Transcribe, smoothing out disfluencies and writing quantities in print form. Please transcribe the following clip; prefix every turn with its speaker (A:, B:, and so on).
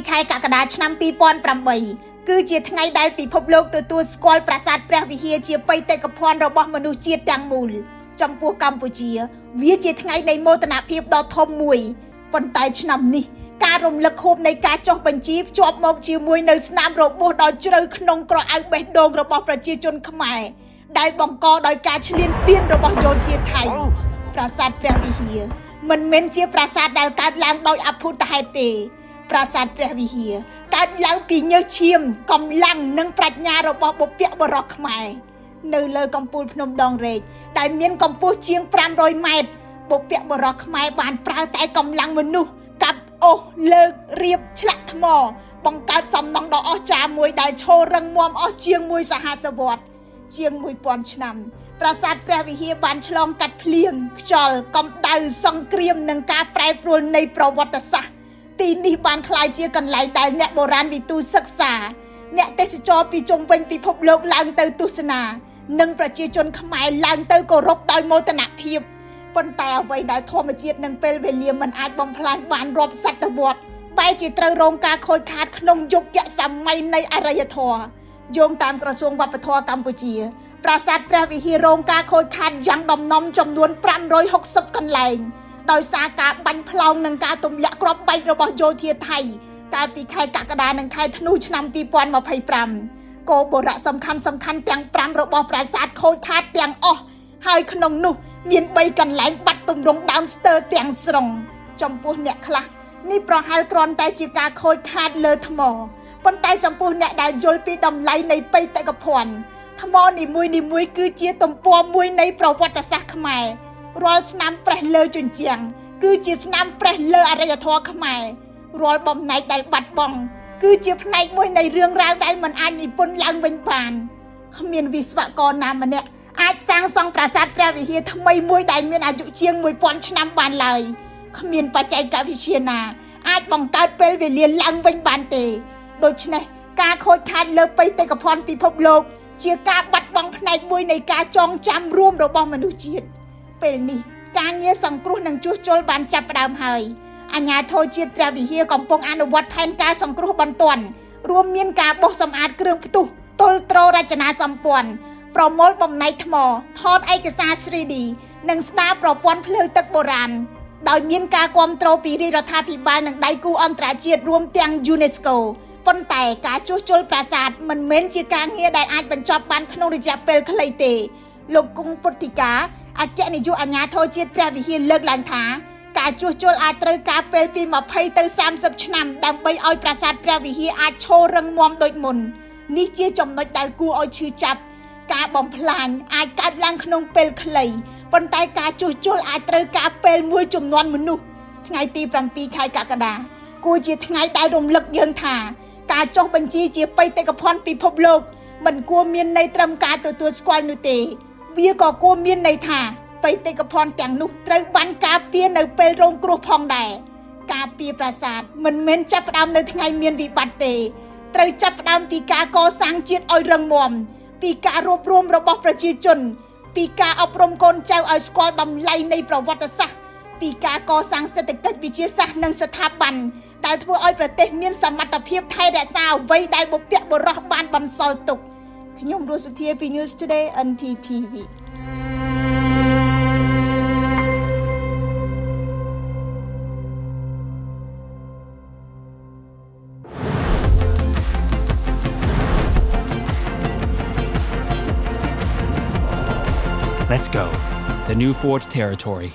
A: ខែកក្កដាឆ្នាំ2008គឺជាថ្ងៃដែលពិភពលោកទទួលស្គាល់ប្រាសាទព្រះវិហារជាបេតិកភណ្ឌរបស់មនុស្សជាតិទាំងមូលចំពោះកម្ពុជាវាជាថ្ងៃនៃមោទនភាពដ៏ធំមួយប៉ុន្តែឆ្នាំនេះការរំលឹកខួបនៃការចុះបញ្ជីភ្ជាប់មកជាមួយនៅស្នាមរបួសដ៏ជ្រៅក្នុងក្រអៅបេះដូងរបស់ប្រជាជនខ្មែរដែលបង្កដោយការឈ្លានពានរបស់យោធាថៃប្រាសាទព្រះវិហារមិនមែនជាប្រាសាទដែលកើតឡើងដោយអភូតហេតុទេប្រាសាទព្រះវិហារកើតឡើងពីញើសឈាមកម្លាំងនិងប្រាជ្ញារបស់បុព្វបុរសខ្មែរនៅលើកំពូលភ្នំដងរែកដែលមានកម្ពស់ជាង500ម៉ែត្របុព្វបុរសខ្មែរបានប្រើតែកម្លាំងមនុស្សកាប់អូសលើករៀបឆ្លាក់ថ្មបង្កើតសំណង់ដ៏អស្ចារ្យមួយដែលឈររឹងមាំអស់ជាង1សហសវត្សរ៍ជាង1000ឆ្នាំប្រាសាទព្រះវិហារបានឆ្លងកាត់ភ្លៀងខ្យល់កម្ដៅសង្គ្រាមនិងការប្រែប្រួលនៃប្រវត្តិសាស្ត្រទីនេះបានក្លាយជាកន្លែងដែលអ្នកបុរាណវិទូសិក្សាអ្នកទេសចរពីជុំវិញពិភពលោកឡើងទៅទស្សនានិងប្រជាជនខ្មែរឡើងទៅគោរពដោយមោទនភាពប៉ុន្តែអ្វីដែលធម្មជាតិនិងពេលវេលាមិនអាចបំផ្លាញបានរាប់សតវត្សរ៍បែរជាត្រូវរងការខូចខាតក្នុងយុគសម័យនៃអរិយធម៌យោងតាមក្រសួងវប្បធម៌កម្ពុជាប្រាសាទព្រះវិហាររងការខូចខាតយ៉ាងដំណំចំនួន560កន្លែងដោយសារការបាញ់ផ្លោងនិងការទម្លាក់គ្រាប់បែករបស់យោធាថៃកាលពីខែកក្កដានិងខែធ្នូឆ្នាំ2025គោលបុរៈសំខាន់ទាំង5របស់ប្រាសាទខូចខាតទាំងអស់ហើយក្នុងនោះមាន3កន្លែងបាត់ទម្រង់ដើមស្ទើរទាំងស្រុងចំពោះអ្នកខ្លះនេះប្រហែលគ្រាន់តែជាការខូចខាតលើថ្មប៉ុន្តែចំពោះអ្នកដែលយល់ពីតម្លៃនៃបេតិកភណ្ឌថ្មនីមួយគឺជាទំព័រមួយនៃប្រវត្តិសាស្ត្រខ្មែររាល់ស្នាមប្រេះលើជញ្ជាំងគឺជាស្នាមប្រេះលើអរិយធម៌ខ្មែររាល់បំណែកដែលបាត់បង់គឺជាផ្នែកមួយនៃរឿងរ៉ាវដែលមិនអាចនិពន្ធឡើងវិញបានគ្មានវិស្វករណាម្នាក់អាចសាងសង់ប្រាសាទព្រះវិហារថ្មីមួយដែលមានអាយុជាង1000ឆ្នាំបានឡើយគ្មានបច្ចេកវិទ្យាណាអាចបង្កើតពេលវេលាឡើងវិញបានទេដូច្នេះការខូចខាតលើបេតិកភណ្ឌពិភពលោកជាការបាត់បង់ផ្នែកមួយនៃការចងចាំរួមរបស់មនុស្សជាតិពេលនេះការងារសង្គ្រោះនិងជួសជុលបានចាប់ផ្ដើមហើយអាជ្ញាធរជាតិព្រះវិហារកំពុងអនុវត្តផែនការសង្គ្រោះបន្ទាន់រួមមានការបោសសម្អាតគ្រឿងផ្ទុះទល់ទ្ររចនាសម្ព័ន្ធប្រមូលបំណែកថ្មថតឯកសារ 3D និងស្ដារប្រព័ន្ធភ្លើងទឹកបុរាណដោយមានការគាំទ្រពីរាជរដ្ឋាភិបាលនិងដៃគូអន្តរជាតិរួមទាំង UNESCO ប៉ុន្តែការជួសជុលប្រាសាទមិនមែនជាការងារដែលអាចបញ្ចប់បានក្នុងរយៈពេលខ្លីទេលោកគង់ពុទ្ធិកាអគ្គនាយកអាជ្ញាធរជាតិព្រះវិហារលើកឡើងថាការជួសជុលអាចត្រូវការពេលពី20ទៅ30ឆ្នាំដើម្បីឲ្យប្រាសាទព្រះវិហារអាចឈររឹងមាំដូចមុននេះជាចំណុចដែលគួរឲ្យឈឺចាប់ការបំផ្លាញអាចកើតឡើងក្នុងពេលខ្លីប៉ុន្តែការជួសជុលអាចត្រូវការពេលមួយចំនួនមនុស្សថ្ងៃទី7ខែកក្កដាគួរជាថ្ងៃដែលរំលឹកយើងថាការចុះបញ្ជីជាបេតិកភណ្ឌពិភពលោកមិនគួរមានន័យត្រឹមការទទួលស្គាល់នោះទេវាក៏គួរមានន័យថាបេតិកភណ្ឌទាំងនោះត្រូវបានការពារនៅពេលរងគ្រោះផងដែរការពារប្រាសាទមិនមែនចាប់ផ្ដើមនៅថ្ងៃមានវិបត្តិទេត្រូវចាប់ផ្ដើមពីការកសាងជាតិឲ្យរឹងមាំពីការរួបរวมរបស់ប្រជាជនពីការអប់រំកូនចៅឲ្យស្គាល់តម្លៃនៃប្រវត្តិសាស្ត្រពីការកសាងសេដ្ឋកិច្ចវិទ្យាសាស្ត្រនិងស្ថាប័នដែលធ្វើឲ្យប្រទេសមានសមត្ថភាពថែរក្សាអ្វីដែលបុព្វបុរសបានបន្សល់ទុកខ្ញុំរស់សុធាពី News Today NTTV
B: Let's go. The new Forge territory.